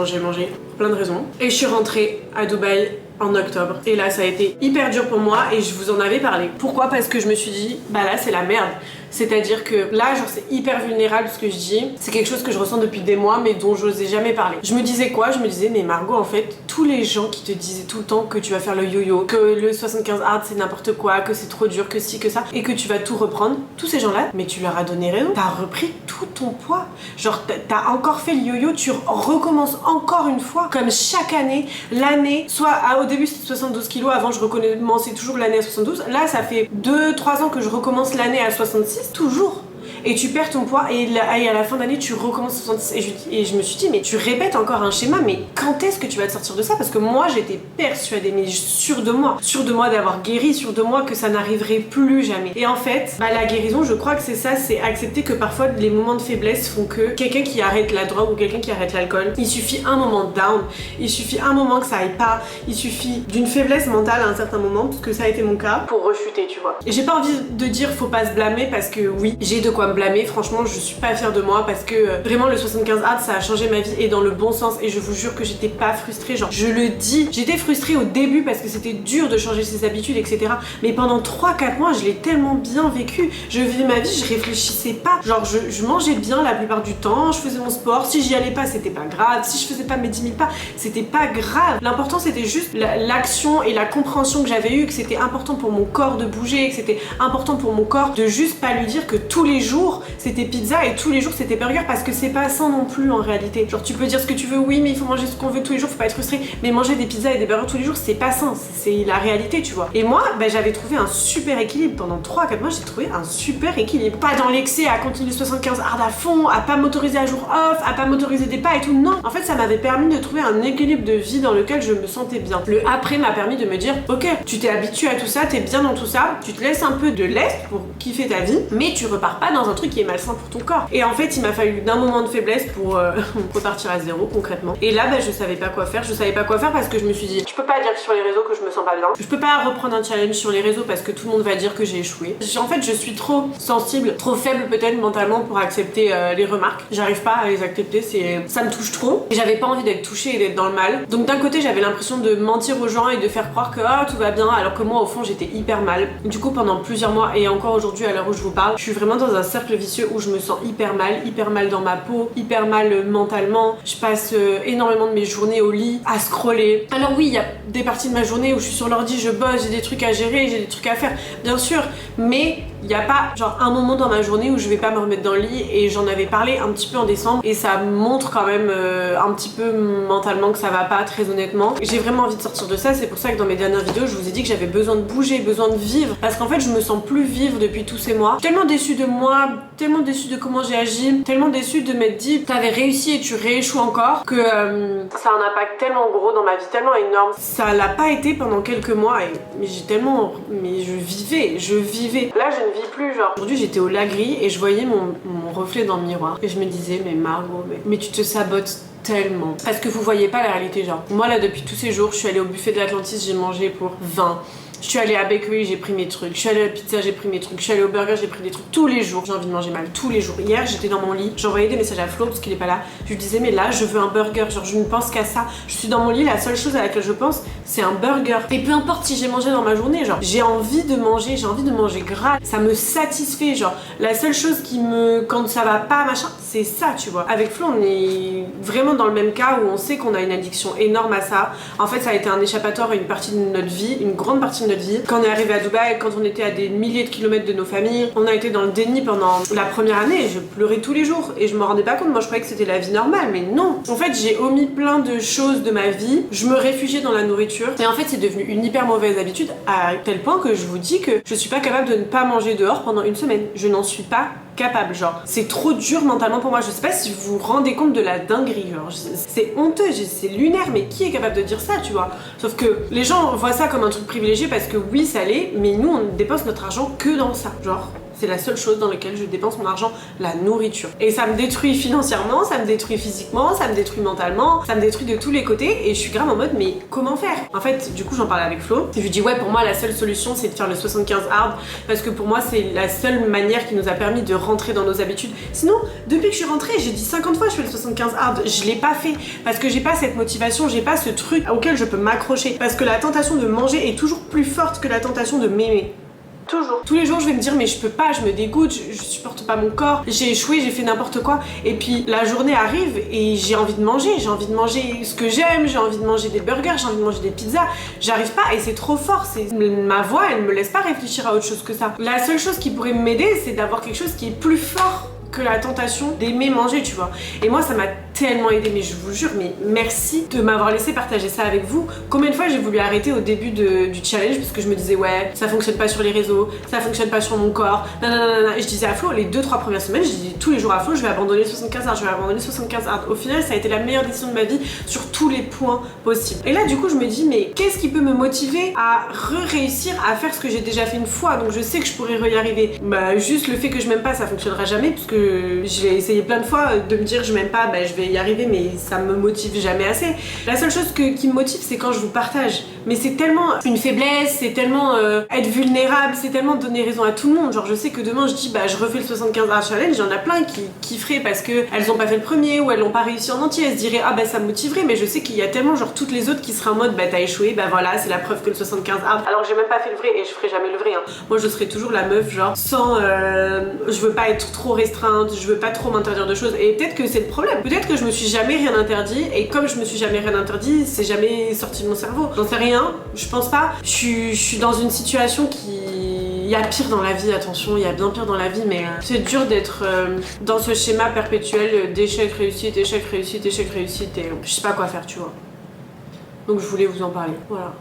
Speaker 1: plein de raisons. Et je suis rentrée à Dubaï en octobre. Et là ça a été hyper dur pour moi et je vous en avais parlé. Pourquoi? Parce que je me suis dit bah là c'est la merde. C'est-à-dire que là, genre c'est hyper vulnérable ce que je dis. C'est quelque chose que je ressens depuis des mois mais dont j'osais jamais parler. Je me disais quoi? Je me disais mais Margot en fait, tous les gens qui te disaient tout le temps que tu vas faire le yo-yo, que le 75 hard c'est n'importe quoi, que c'est trop dur, que ci, que ça, et que tu vas tout reprendre, tous ces gens-là, mais tu leur as donné raison. T'as repris tout ton poids. Genre t'as encore fait le yo-yo, tu recommences encore une fois. Comme chaque année, l'année, soit au début c'était 72 kilos, avant je recommençais toujours l'année à 72. Là ça fait 2-3 ans que je recommence l'année à 66. Toujours. Et tu perds ton poids et à la fin d'année tu recommences 66 et je me suis dit mais tu répètes encore un schéma, mais quand est-ce que tu vas te sortir de ça? Parce que moi j'étais persuadée, mais sûre de moi d'avoir guéri, sûre de moi que ça n'arriverait plus jamais. Et en fait bah la guérison je crois que c'est ça, c'est accepter que parfois les moments de faiblesse font que quelqu'un qui arrête la drogue ou quelqu'un qui arrête l'alcool, il suffit un moment down, il suffit un moment que ça aille pas, il suffit d'une faiblesse mentale à un certain moment, parce que ça a été mon cas, pour rechuter, tu vois. Et j'ai pas envie de dire faut pas se blâmer parce que oui, j'ai de quoi me blâmer, franchement je suis pas fière de moi parce que vraiment le 75 hard ça a changé ma vie et dans le bon sens, et je vous jure que j'étais pas frustrée, genre je le dis, j'étais frustrée au début parce que c'était dur de changer ses habitudes etc, mais pendant 3-4 mois je l'ai tellement bien vécu, je vivais ma vie, je réfléchissais pas, genre je mangeais bien la plupart du temps, je faisais mon sport, si j'y allais pas c'était pas grave, si je faisais pas mes 10 000 pas c'était pas grave, l'important c'était juste l'action et la compréhension que j'avais eue, que c'était important pour mon corps de bouger, que c'était important pour mon corps de juste pas lui dire que tous les jours c'était pizza et tous les jours c'était burger, parce que c'est pas sain non plus en réalité. Genre tu peux dire ce que tu veux, oui mais il faut manger ce qu'on veut tous les jours, faut pas être frustré, mais manger des pizzas et des burgers tous les jours c'est pas sain, c'est la réalité tu vois. Et moi bah, j'avais trouvé un super équilibre pendant 3-4 mois, j'ai trouvé un super équilibre, pas dans l'excès à continuer 75 hard à fond, à pas m'autoriser à jour off, à pas m'autoriser des pas et tout, non. En fait ça m'avait permis de trouver un équilibre de vie dans lequel je me sentais bien. Le après m'a permis de me dire ok, tu t'es habitué à tout ça, t'es bien dans tout ça, tu te laisses un peu de lest pour kiffer ta vie, mais tu repars pas dans un truc qui est malsain pour ton corps. Et en fait il m'a fallu d'un moment de faiblesse pour repartir à zéro concrètement. Et là bah, je savais pas quoi faire, parce que je me suis dit je peux pas dire sur les réseaux que je me sens pas bien, je peux pas reprendre un challenge sur les réseaux parce que tout le monde va dire que j'ai échoué. En fait je suis trop sensible, trop faible peut-être mentalement pour accepter les remarques, j'arrive pas à les accepter, ça me touche trop et j'avais pas envie d'être touchée et d'être dans le mal. Donc d'un côté j'avais l'impression de mentir aux gens et de faire croire que tout va bien, alors que moi au fond j'étais hyper mal. Du coup pendant plusieurs mois et encore aujourd'hui à l'heure où je vous parle, je suis vraiment dans un cercle vicieux où je me sens hyper mal dans ma peau, hyper mal mentalement. Je passe énormément de mes journées au lit à scroller. Alors oui, il y a des parties de ma journée où je suis sur l'ordi, je bosse, j'ai des trucs à gérer, j'ai des trucs à faire, bien sûr, mais il n'y a pas genre un moment dans ma journée où je vais pas me remettre dans le lit, et j'en avais parlé un petit peu en décembre et ça montre quand même un petit peu mentalement que ça va pas, très honnêtement. J'ai vraiment envie de sortir de ça, c'est pour ça que dans mes dernières vidéos je vous ai dit que j'avais besoin de bouger, besoin de vivre, parce qu'en fait je me sens plus vivre depuis tous ces mois. Tellement déçue de moi, tellement déçue de comment j'ai agi, tellement déçue de m'être dit t'avais réussi et tu rééchoues encore, que ça a un impact tellement gros dans ma vie, tellement énorme. Ça l'a pas été pendant quelques mois mais j'ai tellement, mais je vivais. Là je ne vis plus, genre. Aujourd'hui, j'étais au Lagris et je voyais mon reflet dans le miroir. Et je me disais, mais Margot, mais tu te sabotes tellement. Parce que vous voyez pas la réalité, genre. Moi, là, depuis tous ces jours, je suis allée au buffet de l'Atlantis, j'ai mangé pour 20. Je suis allée à Bakery, j'ai pris mes trucs. Je suis allée à la pizza, j'ai pris mes trucs. Je suis allée au burger, j'ai pris des trucs. Tous les jours, j'ai envie de manger mal. Tous les jours. Hier, j'étais dans mon lit. J'envoyais des messages à Flo parce qu'il est pas là. Je lui disais, mais là, je veux un burger. Genre, je ne pense qu'à ça. Je suis dans mon lit, la seule chose à laquelle je pense, c'est un burger. Et peu importe si j'ai mangé dans ma journée, genre, j'ai envie de manger gras. Ça me satisfait. Genre, la seule chose qui me. Quand ça va pas, machin, c'est ça, tu vois. Avec Flo, on est vraiment dans le même cas où on sait qu'on a une addiction énorme à ça. En fait, ça a été un échappatoire à une partie de notre vie, une grande partie de notre vie. Quand on est arrivé à Dubaï, quand on était à des milliers de kilomètres de nos familles, on a été dans le déni pendant la première année. Je pleurais tous les jours et je me rendais pas compte. Moi, je croyais que c'était la vie normale, mais non. En fait, j'ai omis plein de choses de ma vie. Je me réfugiais dans la nourriture et en fait, c'est devenu une hyper mauvaise habitude à tel point que je vous dis que je suis pas capable de ne pas manger dehors pendant une semaine. Je n'en suis pas capable, genre c'est trop dur mentalement pour moi. Je sais pas si vous vous rendez compte de la dinguerie, genre c'est honteux, c'est lunaire, mais qui est capable de dire ça, tu vois? Sauf que les gens voient ça comme un truc privilégié parce que oui ça l'est, mais nous on dépense notre argent que dans ça, genre c'est la seule chose dans laquelle je dépense mon argent, la nourriture. Et ça me détruit financièrement, ça me détruit physiquement, ça me détruit mentalement, ça me détruit de tous les côtés et je suis grave en mode mais comment faire? En fait, du coup j'en parlais avec Flo et je lui dis ouais pour moi la seule solution c'est de faire le 75 hard parce que pour moi c'est la seule manière qui nous a permis de rentrer dans nos habitudes. Sinon, depuis que je suis rentrée, j'ai dit 50 fois je fais le 75 hard, je l'ai pas fait parce que j'ai pas cette motivation, j'ai pas ce truc auquel je peux m'accrocher parce que la tentation de manger est toujours plus forte que la tentation de m'aimer. Toujours. Tous les jours je vais me dire mais je peux pas, je me dégoûte, je supporte pas mon corps, j'ai échoué, j'ai fait n'importe quoi et puis la journée arrive et j'ai envie de manger ce que j'aime, j'ai envie de manger des burgers, j'ai envie de manger des pizzas, j'arrive pas et c'est trop fort, ma voix elle me laisse pas réfléchir à autre chose que ça. La seule chose qui pourrait m'aider c'est d'avoir quelque chose qui est plus fort que la tentation d'aimer manger, tu vois. Et moi ça m'a tellement aidé, mais je vous jure, mais merci de m'avoir laissé partager ça avec vous. Combien de fois j'ai voulu arrêter au début du challenge parce que je me disais ouais ça fonctionne pas sur les réseaux, ça fonctionne pas sur mon corps, nanana. Et je disais à Flo les 2-3 premières semaines, je disais tous les jours à Flo je vais abandonner 75 hard, je vais abandonner 75 hard. Au final ça a été la meilleure décision de ma vie sur tous les points possibles. Et là du coup je me dis mais qu'est-ce qui peut me motiver à réussir à faire ce que j'ai déjà fait une fois, donc je sais que je pourrais y arriver. Bah juste le fait que je m'aime pas ça fonctionnera jamais parce que j'ai essayé plein de fois de me dire je m'aime pas, bah je vais y arriver mais ça me motive jamais assez. La seule chose qui me motive c'est quand je vous partage, mais c'est tellement une faiblesse, c'est tellement être vulnérable, c'est tellement donner raison à tout le monde. Genre je sais que demain je dis bah je refais le 75 hard challenge, il y en a plein qui kifferaient parce que elles ont pas fait le premier ou elles l'ont pas réussi en entier, elles se diraient ah bah ça me motiverait, mais je sais qu'il y a tellement genre toutes les autres qui seraient en mode bah t'as échoué, bah voilà c'est la preuve que le 75 hard, alors que j'ai même pas fait le vrai et je ferai jamais le vrai hein. Moi je serai toujours la meuf genre sans je veux pas être trop restreinte, je veux pas trop m'interdire de choses et peut-être que c'est le problème, peut-être que je me suis jamais rien interdit et comme je me suis jamais rien interdit c'est jamais sorti de mon cerveau, j'en sais rien, je pense pas, je suis dans une situation il y a pire dans la vie, attention, il y a bien pire dans la vie, mais c'est dur d'être dans ce schéma perpétuel d'échec, réussite, échec, réussite, échec, réussite et je sais pas quoi faire, tu vois. Donc je voulais vous en parler, voilà.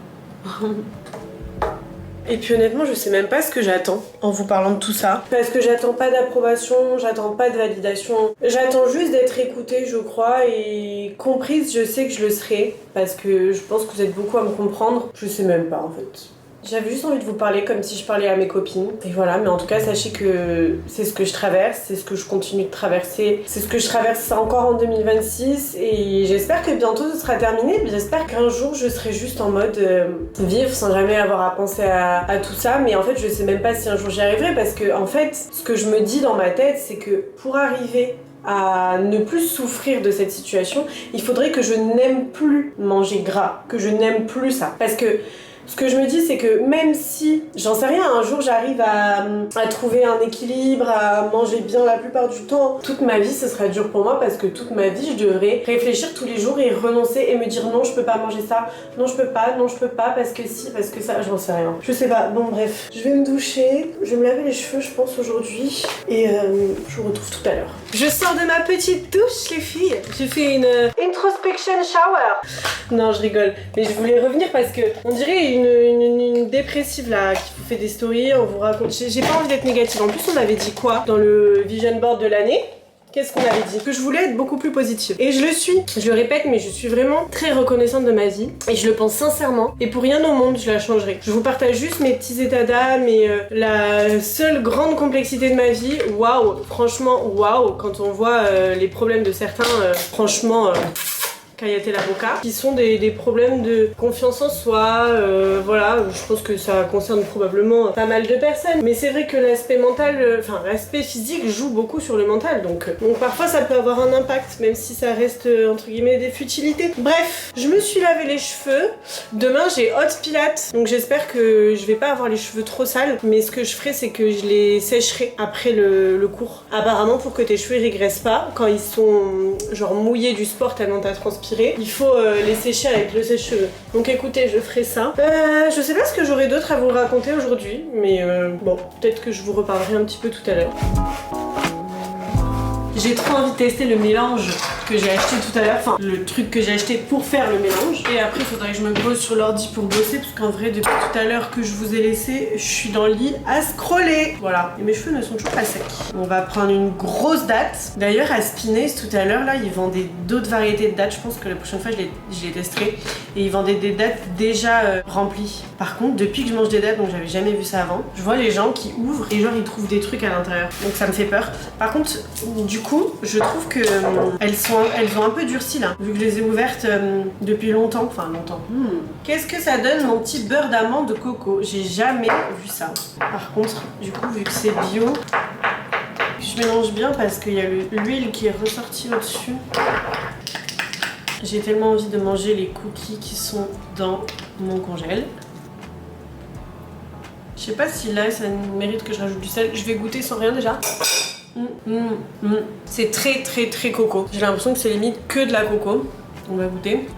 Speaker 1: Et puis honnêtement je sais même pas ce que j'attends en vous parlant de tout ça, parce que j'attends pas d'approbation, j'attends pas de validation, j'attends juste d'être écoutée je crois et comprise. Je sais que je le serai parce que je pense que vous êtes beaucoup à me comprendre, je sais même pas en fait. J'avais juste envie de vous parler comme si je parlais à mes copines. Et voilà, mais en tout cas, sachez que c'est ce que je traverse, c'est ce que je continue de traverser, c'est ce que je traverse encore en 2026. Et j'espère que bientôt ce sera terminé. J'espère qu'un jour, je serai juste en mode vivre sans jamais avoir à penser à tout ça. Mais en fait, je sais même pas si un jour j'y arriverai parce que, en fait, ce que je me dis dans ma tête, c'est que pour arriver à ne plus souffrir de cette situation, il faudrait que je n'aime plus manger gras, que je n'aime plus ça. Parce que ce que je me dis c'est que même si, j'en sais rien, un jour j'arrive à trouver un équilibre, à manger bien la plupart du temps, toute ma vie ce sera dur pour moi parce que toute ma vie je devrais réfléchir tous les jours et renoncer et me dire non je peux pas manger ça, non je peux pas, non je peux pas parce que si, parce que ça, j'en sais rien. Je sais pas, bon bref. Je vais me doucher, je vais me laver les cheveux je pense aujourd'hui et je vous retrouve tout à l'heure. Je sors de ma petite douche les filles, j'ai fait une introspection shower. Non je rigole, mais je voulais revenir parce que on dirait une dépressive là qui vous fait des stories, on vous raconte. J'ai pas envie d'être négative. En plus on avait dit quoi dans le vision board de l'année? Qu'est-ce qu'on avait dit? Que je voulais être beaucoup plus positive. Et je le suis. Je le répète, mais je suis vraiment très reconnaissante de ma vie. Et je le pense sincèrement. Et pour rien au monde, je la changerai. Je vous partage juste mes petits états d'âme et la seule grande complexité de ma vie. Waouh, franchement, waouh. Quand on voit les problèmes de certains, franchement... Kayate l'avocat, qui sont des problèmes de confiance en soi, voilà, je pense que ça concerne probablement pas mal de personnes, mais c'est vrai que l'aspect mental, enfin l'aspect physique joue beaucoup sur le mental, donc parfois ça peut avoir un impact, même si ça reste entre guillemets des futilités. Bref, je me suis lavé les cheveux, demain j'ai hot pilates, donc j'espère que je vais pas avoir les cheveux trop sales, mais ce que je ferai c'est que je les sécherai après le cours. Apparemment pour que tes cheveux régressent pas, quand ils sont genre mouillés du sport tellement t'as transpiré, il faut les sécher avec le sèche-cheveux. Donc écoutez, je ferai ça. Je sais pas ce que j'aurai d'autre à vous raconter aujourd'hui, mais bon, peut-être que je vous reparlerai un petit peu tout à l'heure. J'ai trop envie de tester le mélange que j'ai acheté tout à l'heure, enfin le truc que j'ai acheté pour faire le mélange. Et après il faudrait que je me pose sur l'ordi pour bosser, parce qu'en vrai depuis tout à l'heure que je vous ai laissé, je suis dans le lit à scroller. Voilà, et mes cheveux ne sont toujours pas secs. On va prendre une grosse date. D'ailleurs à Spinace tout à l'heure là, ils vendaient d'autres variétés de dates. Je pense que la prochaine fois je les testerai. Et ils vendaient des dates déjà remplies. Par contre depuis que je mange des dates, donc j'avais jamais vu ça avant, je vois les gens qui ouvrent et genre ils trouvent des trucs à l'intérieur. Donc ça me fait peur. Par contre du coup je trouve que elles ont un peu durci là, vu que je les ai ouvertes depuis longtemps, enfin longtemps. Qu'est-ce que ça donne mon petit beurre d'amande de coco? J'ai jamais vu ça. Par contre, du coup, vu que c'est bio, je mélange bien parce qu'il y a l'huile qui est ressortie au-dessus. J'ai tellement envie de manger les cookies qui sont dans mon congèle. Je sais pas si là ça mérite que je rajoute du sel. Je vais goûter sans rien déjà. C'est très très très coco. J'ai l'impression que c'est limite que de la coco. On va goûter.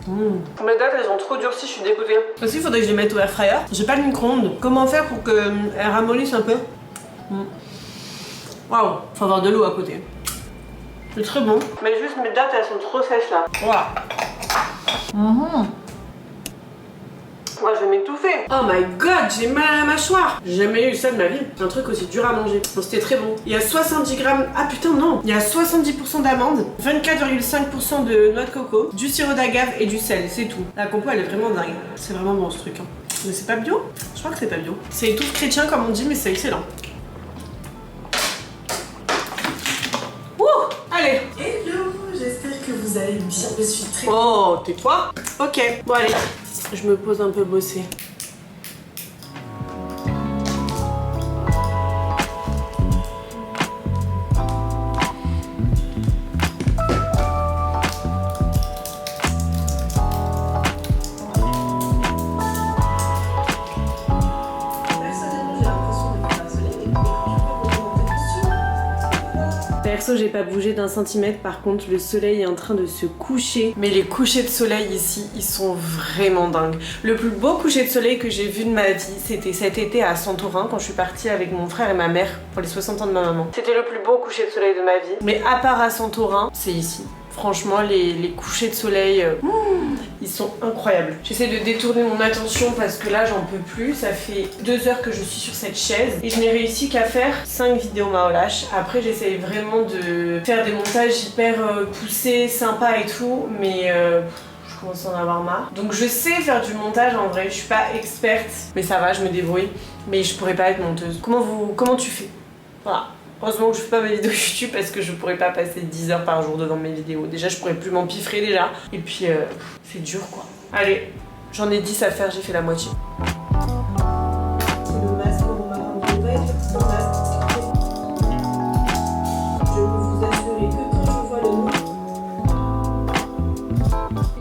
Speaker 1: Mes dates elles ont trop durci, je suis dégoûtée. Aussi il faudrait que je les mette au air fryer. J'ai pas de micro-ondes. Comment faire pour qu'elles ramollissent un peu? Waouh, faut avoir de l'eau à côté. C'est très bon. Mais juste mes dates elles sont trop sèches là. Voilà. Moi je vais m'étouffer. Oh my god, j'ai mal à la mâchoire. J'ai jamais eu ça de ma vie. Un truc aussi dur à manger. Bon, c'était très bon. Il y a 70 grammes. Ah putain non. Il y a 70% d'amandes, 24,5% de noix de coco, du sirop d'agave et du sel. C'est tout. La compo elle est vraiment dingue. C'est vraiment bon ce truc. Hein. Mais c'est pas bio? Je crois que c'est pas bio. C'est tout chrétien comme on dit, mais c'est excellent. Ouh. Allez. Hello. J'espère que vous allez bien. Je suis très... Oh, tais-toi. Ok. Bon allez. Je me pose un peu bosser. Perso, j'ai pas bougé d'un centimètre, par contre le soleil est en train de se coucher. Mais les couchers de soleil ici, ils sont vraiment dingues. Le plus beau coucher de soleil que j'ai vu de ma vie, c'était cet été à Santorin, quand je suis partie avec mon frère et ma mère pour les 60 ans de ma maman. C'était le plus beau coucher de soleil de ma vie. Mais à part à Santorin, c'est ici. Franchement, les couchers de soleil, ils sont incroyables. J'essaie de détourner mon attention parce que là, j'en peux plus. Ça fait 2 heures que je suis sur cette chaise et je n'ai réussi qu'à faire 5 vidéos Maolash. Après, j'essaie vraiment de faire des montages hyper poussés, sympas et tout, mais je commence à en avoir marre. Donc je sais faire du montage en vrai, je suis pas experte, mais ça va, je me débrouille. Mais je pourrais pas être monteuse. Comment tu fais? Voilà. Heureusement que je fais pas mes vidéos YouTube parce que je pourrais pas passer 10 heures par jour devant mes vidéos. Déjà je pourrais plus m'empiffrer déjà. Et puis c'est dur quoi. Allez, j'en ai 10 à faire, j'ai fait la moitié. C'est le masque pour ma maman. Je vais pas être sans masque. Je peux vous assurer que quand je vois le nom.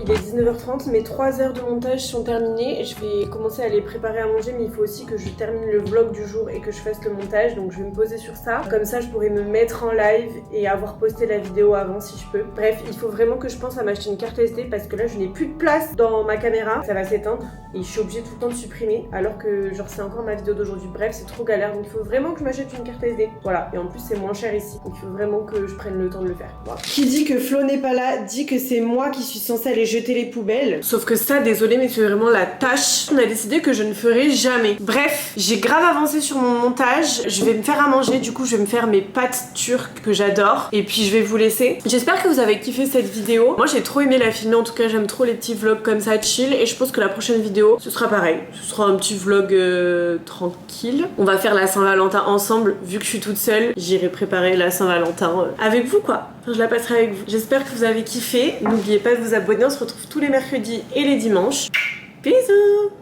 Speaker 1: Il est 19h30, mes 3 heures de montage sont terminées. Je vais commencer à les préparer à manger, mais il faut aussi que je termine le vlog du jour et que je fasse le montage. Donc je vais me poser sur ça. Comme ça, je pourrai me mettre en live et avoir posté la vidéo avant si je peux. Bref, il faut vraiment que je pense à m'acheter une carte SD parce que là, je n'ai plus de place dans ma caméra. Ça va s'éteindre et je suis obligée tout le temps de supprimer alors que genre c'est encore ma vidéo d'aujourd'hui. Bref, c'est trop galère. Donc il faut vraiment que je m'achète une carte SD. Voilà. Et en plus, c'est moins cher ici. Donc il faut vraiment que je prenne le temps de le faire. Voilà. Qui dit que Flo n'est pas là dit que c'est moi qui suis censée aller jeter les poubelles. poubelles. Sauf que ça, désolé, mais c'est vraiment la tâche. On a décidé que je ne ferai jamais. Bref, j'ai grave avancé sur mon montage. Je vais me faire à manger, du coup je vais me faire mes pâtes turques que j'adore. Et puis je vais vous laisser. J'espère que vous avez kiffé cette vidéo. Moi j'ai trop aimé la filmer, en tout cas j'aime trop les petits vlogs comme ça chill. Et je pense que la prochaine vidéo, ce sera pareil. Ce sera un petit vlog tranquille. On va faire la Saint-Valentin ensemble. Vu que je suis toute seule, j'irai préparer la Saint-Valentin avec vous quoi. Enfin, je la passerai avec vous. J'espère que vous avez kiffé. N'oubliez pas de vous abonner, on se retrouve tous les mercredis et les dimanches. Bisous!